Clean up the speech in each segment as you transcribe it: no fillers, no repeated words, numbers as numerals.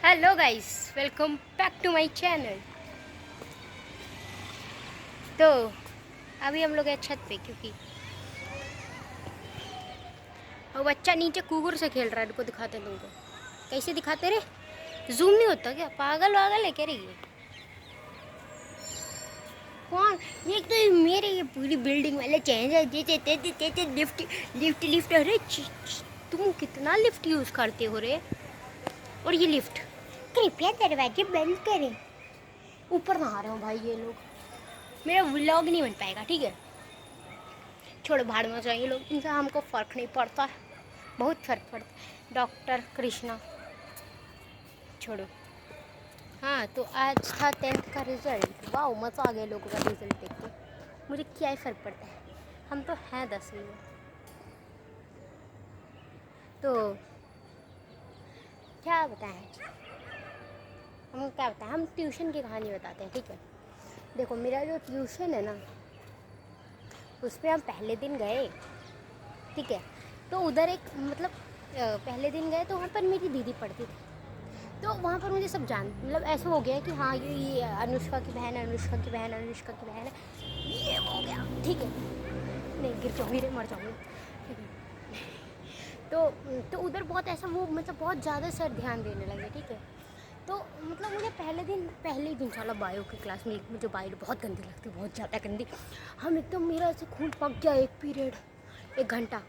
Hello guys, welcome back to my channel. तो अभी हम लोग हैं छत पे क्योंकि वो बच्चा नीचे कुकुर से खेल रहा है। रुको दिखाते हैं तुमको। कैसे दिखाते रे? जूम नहीं होता क्या? पागल वागल है क्या रे ये? कौन? ये तो मेरे ये पूरी बिल्डिंग वाले चेंज है। Lift lift lift. अरे तुम कितना लिफ्ट यूज़ करते हो रे? और ये लिफ्ट, कृपया दरवाजे बंद करें। ऊपर नहा रहे हो भाई ये लोग। मेरा व्लॉग नहीं बन पाएगा, ठीक है? छोड़ो, भाड़ में जाएंगे लोग, इनसे हमको फ़र्क नहीं पड़ता है। बहुत फ़र्क पड़ता है। डॉक्टर कृष्णा, छोड़ो। हाँ, तो आज था 10th का रिज़ल्ट। वाह, मज़ा आ गया लोगों का रिज़ल्ट देख के। मुझे क्या ही फ़र्क पड़ता है, हम तो हैं 10वीं में। तो क्या बताएं, हम क्या बताएं, हम ट्यूशन की कहानी बताते हैं, ठीक है? देखो, मेरा जो ट्यूशन है ना, उसमें हम पहले दिन गए, ठीक है? तो उधर एक मतलब पहले दिन गए तो वहाँ पर मेरी दीदी पढ़ती थी। तो वहाँ पर मुझे सब मतलब ऐसा हो गया कि हाँ ये अनुष्का की बहन है, अनुष्का की बहन, अनुष्का की बहन है, ये हो गया, ठीक है? नहीं, गिर जाऊँगी रे, मर जाऊँगी, ठीक है? तो उधर बहुत ऐसा वो मतलब बहुत ज़्यादा सर ध्यान देने लगे, ठीक है? तो मतलब मुझे पहले ही दिन साला बायो की क्लास में मुझे बायो बहुत गंदी लगती, बहुत ज़्यादा गंदी। हम एकदम, मेरा ऐसे खून पक गया, एक पीरियड 1 घंटा,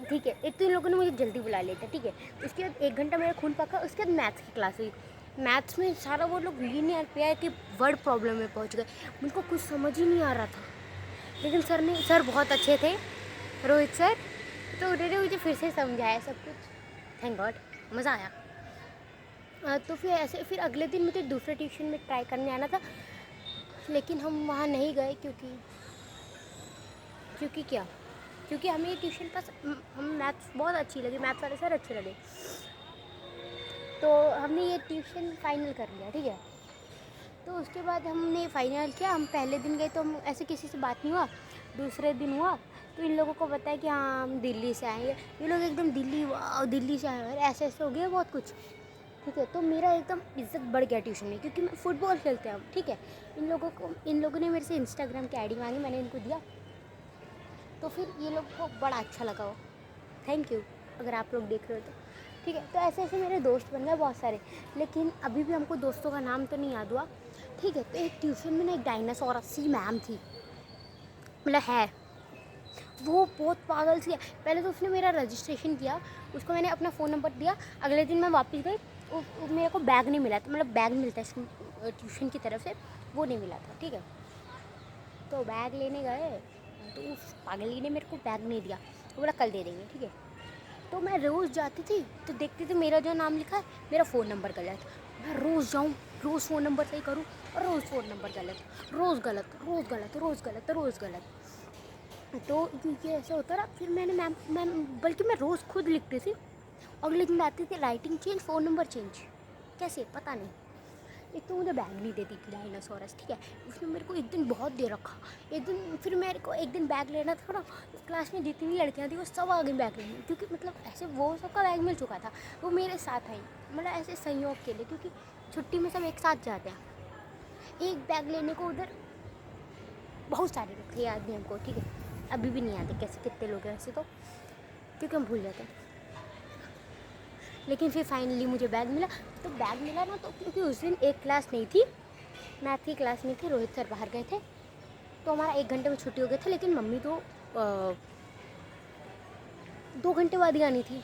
ठीक है? एक तो इन लोगों ने मुझे जल्दी बुला लिया था, ठीक है? उसके बाद 1 घंटा मेरा खून पका। उसके बाद मैथ्स की क्लास हुई। मैथ्स में सारा वो लोग लीनियर पे है कि वर्ड प्रॉब्लम में पहुंच गए। उनको कुछ समझ ही नहीं आ रहा था, लेकिन सर बहुत अच्छे थे, रोहित सर। तो उन्होंने मुझे फिर से समझाया सब कुछ। थैंक गॉड, मज़ा आया। तो फिर अगले दिन मुझे दूसरे ट्यूशन में ट्राई करने आना था, लेकिन हम वहाँ नहीं गए क्योंकि क्या, क्योंकि हमें ये ट्यूशन पास हम मैथ्स बहुत अच्छी लगी, मैथ्स वाले सर अच्छे लगे। तो हमने ये ट्यूशन फ़ाइनल कर लिया, ठीक है? तो उसके बाद हमने फ़ाइनल किया। हम पहले दिन गए तो हम ऐसे किसी से बात नहीं हुआ। दूसरे दिन हुआ तो इन लोगों को बताया कि हाँ हम दिल्ली से आए हैं। ये लोग एकदम दिल्ली, वाह दिल्ली से आए हैं, ऐसे ऐसे हो गया बहुत कुछ, ठीक है? तो मेरा एकदम इज्जत बढ़ गया ट्यूशन में, क्योंकि मैं फ़ुटबॉल खेलते हैं हम, ठीक है? इन लोगों ने मेरे से इंस्टाग्राम की आईडी मांगी, मैंने इनको दिया। तो फिर ये लोग को बड़ा अच्छा लगा वो। थैंक यू, अगर आप लोग देख रहे हो तो, ठीक है? तो ऐसे ऐसे मेरे दोस्त बन गए बहुत सारे, लेकिन अभी भी हमको दोस्तों का नाम तो नहीं याद हुआ, ठीक है? तो एक ट्यूशन में ना एक डायनासोर सी मैम थी, मतलब है, वो बहुत पागल सी है। पहले तो उसने मेरा रजिस्ट्रेशन किया, उसको मैंने अपना फ़ोन नंबर दिया। अगले दिन मैं वापस गई, मेरे को बैग नहीं मिला था, मतलब बैग मिलता है ट्यूशन की तरफ से, वो नहीं मिला था, ठीक है? तो बैग लेने गए तो उस पागली ने मेरे को बैग नहीं दिया, वो बोला कल दे देंगे, ठीक है? तो मैं रोज़ जाती थी तो देखती थी मेरा जो नाम लिखा है, मेरा फ़ोन नंबर गलत। मैं रोज़ जाऊँ, रोज़ फ़ोन नंबर सही करूँ, और रोज़ फ़ोन नंबर गलत, रोज़ गलत, रोज़ गलत, रोज़ गलत, रोज़ गलत। तो क्योंकि ऐसा होता रहा, फिर मैंने मैम बल्कि मैं रोज़ खुद लिखती थी। अगले दिन आती थी, writing change, phone number change, कैसे पता नहीं। एक तो मुझे बैग नहीं देती थी डायनासोरस, ठीक है? उसने मेरे को एक दिन बहुत दे रखा। एक दिन फिर मेरे को एक दिन बैग लेना था ना, क्लास में जितनी भी लड़कियां थी वो सब आ गई बैग लेने, क्योंकि मतलब ऐसे वो सबका बैग मिल चुका था, वो मेरे साथ आई, मतलब ऐसे संयोग के लिए, क्योंकि छुट्टी में सब एक साथ जाते हैं। एक बैग लेने को उधर बहुत सारे लोग थे, याद नहीं हमको, ठीक है? अभी भी नहीं आते कैसे कितने लोग हैं वैसे तो, क्योंकि हम भूल जाते हैं। लेकिन फिर फाइनली मुझे बैग मिला। तो बैग मिला ना, तो क्योंकि उस दिन एक क्लास नहीं थी, मैथ की क्लास नहीं थी, रोहित सर बाहर गए थे, तो हमारा 1 घंटे में छुट्टी हो गई थी। लेकिन मम्मी तो 2 घंटे बाद ही आनी थी,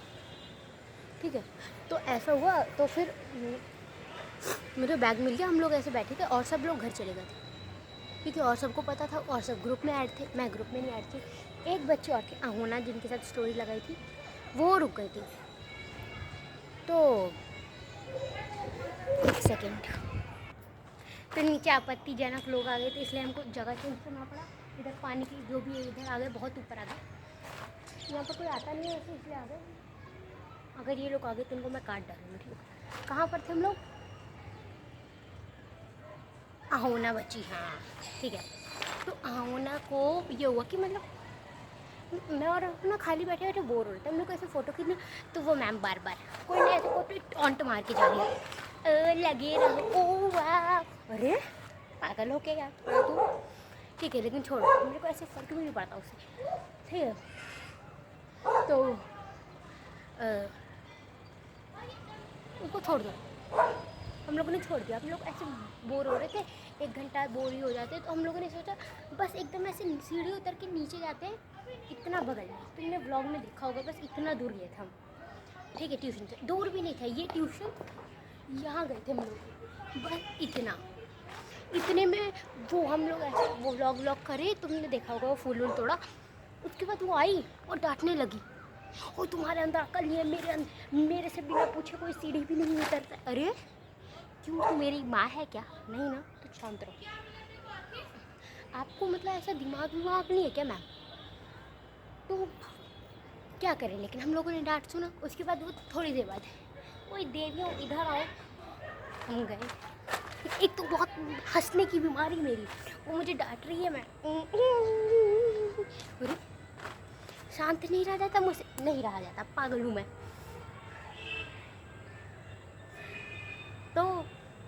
ठीक है? तो ऐसा हुआ, तो फिर मुझे बैग मिल गया। हम लोग ऐसे बैठे थे और सब लोग घर चले गए थे, क्योंकि और सबको पता था, और सब ग्रुप में ऐड थे, मैं ग्रुप में नहीं ऐड थी। एक बच्ची और थी, अहोना, जिनके साथ स्टोरी लगाई थी, वो रुक गई थी। तो एक सेकेंड, तो नीचे आपत्तिजनक लोग आ गए थे, इसलिए हमको जगह चेंज करना पड़ा। इधर पानी की जो भी इधर आ गए, बहुत ऊपर आ गए, यहाँ पर कोई आता नहीं है वैसे, इसलिए आ गए। अगर ये लोग आ गए तो उनको मैं काट डालूँगी, ठीक है? कहाँ पर थे हम लोग? अहोना बची, हाँ, ठीक है? तो अहोना को ये हुआ कि मतलब मैं और ना खाली बैठे बैठे बोर हो रहे थे, हम लोग ऐसे फ़ोटो खींचने, तो वो मैम बार बार कोई नहीं ऐसे फोटो टॉन्ट मार के जा रही है, लगे रहो ओ वाह, अरे पागल हो क्या यार तू। ठीक है लेकिन छोड़ो, मेरे को ऐसे फ़र्क भी नहीं पड़ता उससे, ठीक है। तो उसको छोड़ दो, हम लोगों ने छोड़ दिया। हम लोग ऐसे बोर हो रहे थे, 1 घंटा बोर ही हो जाते, तो हम लोगों ने सोचा बस एकदम ऐसे सीढ़ी उतर के नीचे जाते हैं, इतना बगल में, तुमने व्लॉग में देखा होगा, बस इतना दूर गए थे हम, ठीक है। ट्यूशन से दूर भी नहीं था ये ट्यूशन, यहाँ गए थे हम लोग, बस इतने में वो हम लोग ऐसे वो व्लॉग करे, तुमने देखा होगा वो फूल तोड़ा। उसके बाद वो आई और डांटने लगी, और तुम्हारे अंदर अकल नहीं है, मेरे से बिना पूछे कोई सीढ़ी भी नहीं उतरता। अरे क्यों, तू मेरी माँ है क्या? नहीं ना, तो शांत रहो। आपको मतलब ऐसा दिमाग नहीं है क्या मैम? तो क्या करें, लेकिन हम लोगों ने डांट सुना। उसके बाद वो थोड़ी देर बाद कोई देवियों इधर आओ, हम गए। एक तो बहुत हंसने की बीमारी मेरी, वो मुझे डांट रही है, मैं अरे शांत नहीं रहा जाता मुझसे, नहीं रहा जाता, पागल हूँ मैं। तो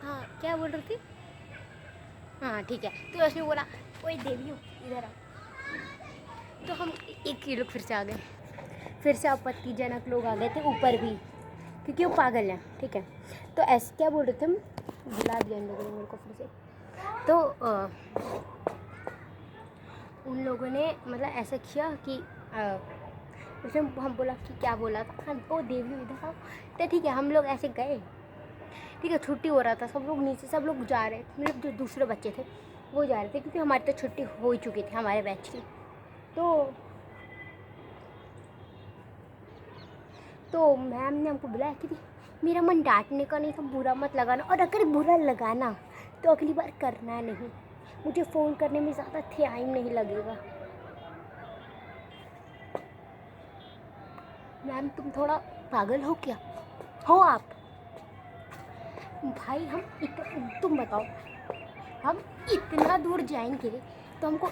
हाँ क्या बोल रही थी, हाँ ठीक है। तो उसने बोला कोई देवी हो इधर आओ, तो हम एक लोग फिर से आ गए, फिर से आपत्तिजनक लोग आ गए थे ऊपर भी, क्योंकि वो पागल हैं, ठीक है। तो ऐसे क्या बोल रहे थे हम, बुला दिया इन लोगों ने मेरे को फिर से। तो उन लोगों ने मतलब ऐसा किया कि उसने हम बोला कि क्या बोला था, हाँ वो देवी इधर आओ। तो ठीक है हम लोग ऐसे गए, ठीक है। छुट्टी हो रहा था, सब लोग नीचे, सब लोग जा रहे थे, मतलब जो दूसरे बच्चे थे वो जा रहे थे, क्योंकि हमारी तो छुट्टी हो ही चुकी थी हमारे बैच की। तो मैम ने हमको बुलाया कि मेरा मन डांटने का नहीं था, बुरा मत लगाना, और अगर बुरा लगाना तो अगली बार करना नहीं, मुझे फ़ोन करने में ज़्यादा टाइम नहीं लगेगा। मैम तुम थोड़ा पागल हो क्या, हो आप? भाई हम तुम बताओ, हम इतना दूर जाएंगे तो हमको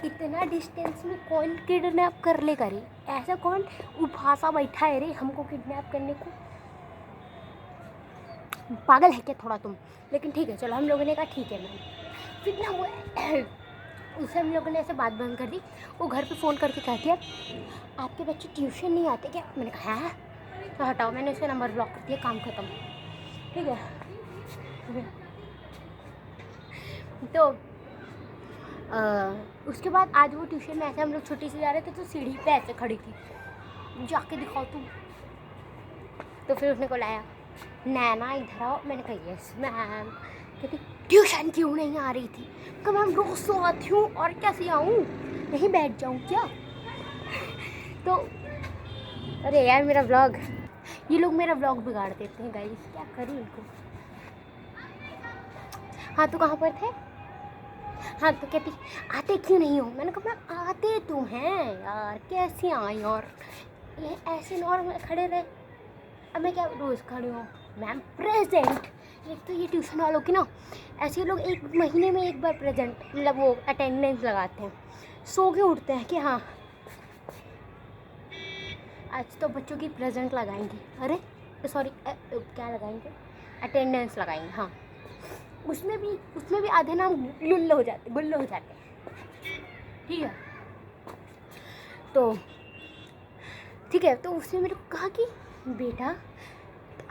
इतना डिस्टेंस में कौन किडनैप कर लेगा रे? ऐसा कौन उपहासा बैठा है रे हमको किडनैप करने को? पागल है क्या थोड़ा तुम? लेकिन ठीक है चलो, हम लोगों ने कहा ठीक है मैम। फिर ना वो उससे हम लोगों ने ऐसे बात बंद कर दी। वो घर पे फ़ोन करके कहती है आपके बच्चे ट्यूशन नहीं आते क्या? मैंने कहा है, तो हटाओ, मैंने उसका नंबर ब्लॉक कर दिया, काम ख़त्म, ठीक है। तो उसके बाद आज वो ट्यूशन में ऐसे हम लोग छुट्टी से जा रहे थे, तो सीढ़ी पे ऐसे खड़ी थी, जाके दिखाओ तुम। तो फिर उसने को लाया, नैना इधर आओ। मैंने कहा यस मैम। कहती ट्यूशन क्यों नहीं आ रही थी? कहा मैम रोज़ तो आती हूँ, और कैसे आऊँ, यहीं बैठ जाऊँ क्या? तो अरे यार मेरा व्लॉग, ये लोग मेरा व्लॉग बिगाड़ देते हैं गाइस, क्या करूँ इनको। हाँ तो कहाँ पर थे? हाँ तो कहती आते क्यों नहीं हो? मैंने कहा मैम आते तो हैं यार, कैसे आए, और ये ऐसे नॉर्मल खड़े रहे, अब मैं क्या रोज़ खड़ी हूँ? Ma'am present. एक तो ये ट्यूशन वालों की ना, ऐसे लोग 1 महीने में 1 बार प्रेजेंट, मतलब वो अटेंडेंस लगाते हैं, सो के उठते हैं कि हाँ आज तो बच्चों की प्रेजेंट लगाएंगे, अरे सॉरी क्या लगाएंगे, अटेंडेंस लगाएंगे, हाँ। उसमें भी आधे नाम गुल्लो हो जाते, ठीक है। तो ठीक है, तो उसने मेरे को कहा कि बेटा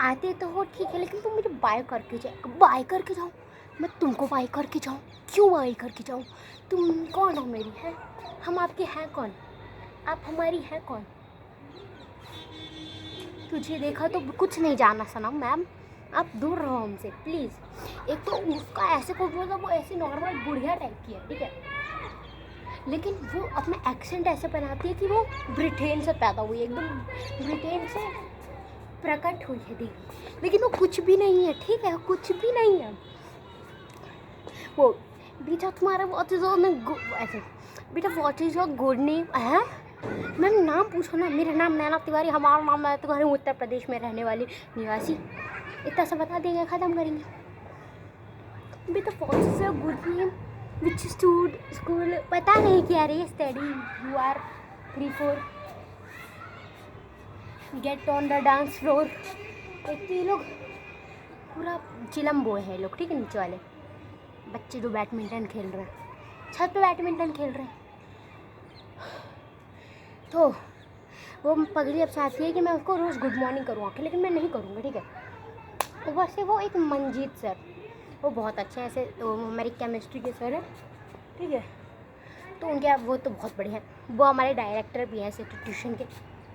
आते तो हो ठीक है, लेकिन तुम मुझे बाय करके जाओ। मैं तुमको बाय करके जाऊँ? क्यों बाय करके जाऊँ? तुम कौन हो मेरी, है? हम आपके हैं कौन? आप हमारी हैं कौन? तुझे देखा तो कुछ नहीं जाना सनम। मैम आप दूर रहो हमसे प्लीज़। एक तो उसका ऐसे को बोला, वो ऐसे नॉर्मल बुढ़िया टाइप की है, ठीक है, लेकिन वो अपना एक्सेंट ऐसे बनाती है कि वो ब्रिटेन से पैदा हुई है, एकदम ब्रिटेन से प्रकट हुई है देवी, लेकिन वो कुछ भी नहीं है, ठीक है, कुछ भी नहीं है। वो बेटा तुम्हारा व्हाट इज ऐसे, बेटा what is your good name है? मैम नाम पूछो ना। मेरा नाम नैना तिवारी, हमारा नाम है, तुम्हारे उत्तर प्रदेश में रहने वाली निवासी, इतना सा बता देंगे, ख़त्म करेंगे। बेटा what is your good name? Which school पता नहीं क्या रे study you are 3-4 get on the dance floor. एक तो ये लोग पूरा चिलम बोए हैं लोग, ठीक है, नीचे वाले बच्चे जो बैडमिंटन खेल रहे हैं, छत पे बैडमिंटन खेल रहे हैं। तो वो पगड़ी अब चाहती है कि मैं उसको रोज़ गुड मॉर्निंग करूँ आके, लेकिन मैं नहीं करूँगी, ठीक है। ऊपर से वो एक मंजीत सर, वो बहुत अच्छे हैं, ऐसे वो हमारी केमिस्ट्री के सर हैं, ठीक है। तो उनके वो तो बहुत बढ़िया हैं, वो हमारे डायरेक्टर भी हैं ऐसे ट्यूशन के,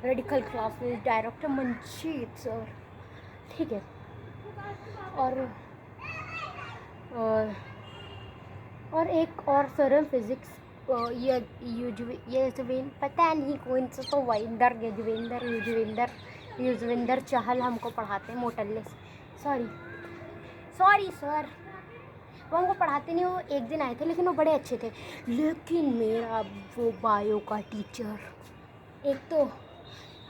radical classes director Manjeet sir, ठीक है। और एक और सर है फिज़िक्स, युजवेंद्र, पता नहीं कौन सा, तो वाइंदर युजवेंद्र चाहल हमको पढ़ाते हैं मोटल्ले से। सॉरी सर, वो हमको पढ़ाते नहीं, वो एक दिन आए थे लेकिन वो बड़े अच्छे थे। लेकिन मेरा वो बायो का टीचर, एक तो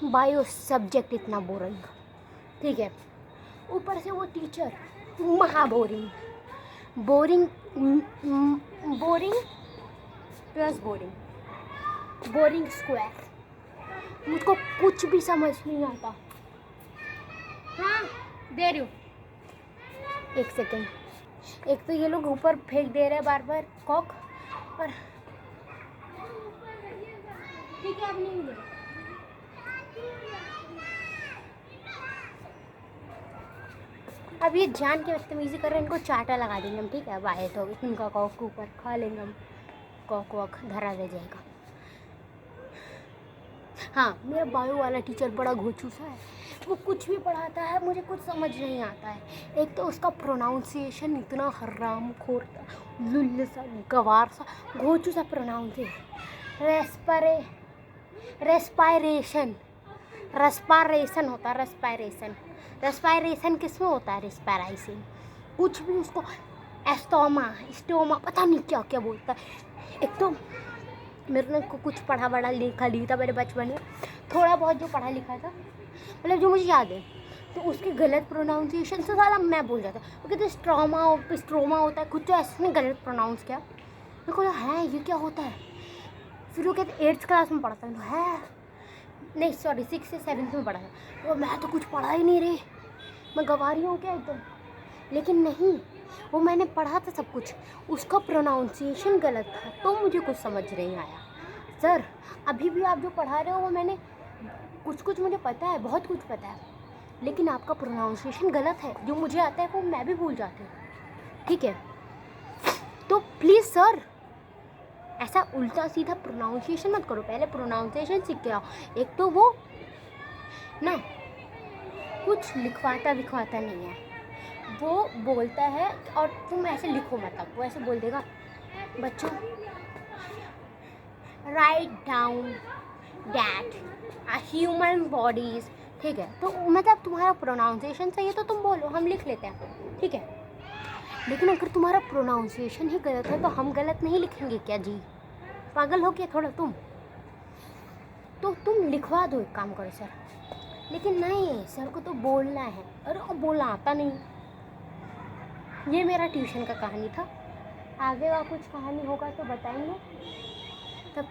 बायो सब्जेक्ट इतना बोरिंग, ठीक है, ऊपर से वो टीचर महा बोरिंग प्लस बोरिंग स्क्वायर। मुझको कुछ भी समझ नहीं आता। हाँ दे रही हूँ, एक सेकेंड। एक तो ये लोग ऊपर फेंक दे रहे हैं बार बार कॉक, और ठीक है अब नहीं मिलेगा। अब ये जान के बदतमीजी कर रहे हैं, इनको चाटा लगा देंगे हम, ठीक है। अब आए तो इनका कॉक के ऊपर खा लेंगे हम, कॉक वॉक धरा रह जाएगा। हाँ, मेरा बायो वाला टीचर बड़ा घोचू सा है, वो कुछ भी पढ़ाता है मुझे कुछ समझ नहीं आता है। एक तो उसका प्रोनाउंसिएशन इतना हराम खोर था, लुल्ल सा गवार सा घोचू सा प्रोनाउंसिएशन। रेस्पायरेशन होता है, रेस्पायरेशन किस में होता है, रेस्पायरेशन कुछ भी, उसको स्टोमा पता नहीं क्या क्या बोलता है। एक तो मेरे ने कुछ पढ़ा बड़ा लिखा था मेरे बचपन में, थोड़ा बहुत जो पढ़ा लिखा था, मतलब जो मुझे याद है, तो उसके गलत प्रोनाउंसिएशन से ज़्यादा मैं भूल जाता। वो कहते स्ट्रोमा होता है कुछ, तो ऐसे ने गलत प्रोनाउंस किया, मेरे को है ये क्या होता है। फिर वो कहते 8th क्लास में पढ़ा था, है नहीं सॉरी 6th से 7th में पढ़ा था। वो मैं तो कुछ पढ़ा ही नहीं रही, मैं गवा रही हूँ क्या एकदम, लेकिन नहीं, वो मैंने पढ़ा था सब कुछ, उसका प्रोनाउंसिएशन गलत था, तो मुझे कुछ समझ नहीं आया। सर अभी भी आप जो पढ़ा रहे हो वो मैंने कुछ मुझे पता है, बहुत कुछ पता है, लेकिन आपका प्रोनाउंसिएशन गलत है, जो मुझे आता है वो मैं भी भूल जाती हूँ, ठीक है। तो प्लीज़ सर ऐसा उल्टा सीधा प्रोनाउंसिएशन मत करो, पहले प्रोनाउंसिएशन सीख के आओ। एक तो वो ना कुछ लिखवाता नहीं है, वो बोलता है और तुम ऐसे लिखो, मतलब वो ऐसे बोल देगा, बच्चों write down that human bodies, ठीक है। तो मतलब तुम्हारा प्रोनाउंसिएशन सही है तो तुम बोलो, हम लिख लेते हैं, ठीक है। लेकिन अगर तुम्हारा प्रोनाउंसिएशन ही गलत है तो हम गलत नहीं लिखेंगे क्या जी, पागल हो क्या थोड़ा तुम, तो तुम लिखवा दो, एक काम करो सर। लेकिन नहीं, सर को तो बोलना है, अरे वो बोलना आता नहीं। ये मेरा ट्यूशन का कहानी था, आगे का कुछ कहानी होगा तो बताएंगे। तब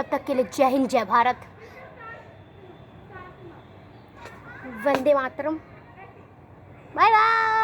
तक के लिए जय हिंद, जय भारत, वंदे मातरम, बाय बाय।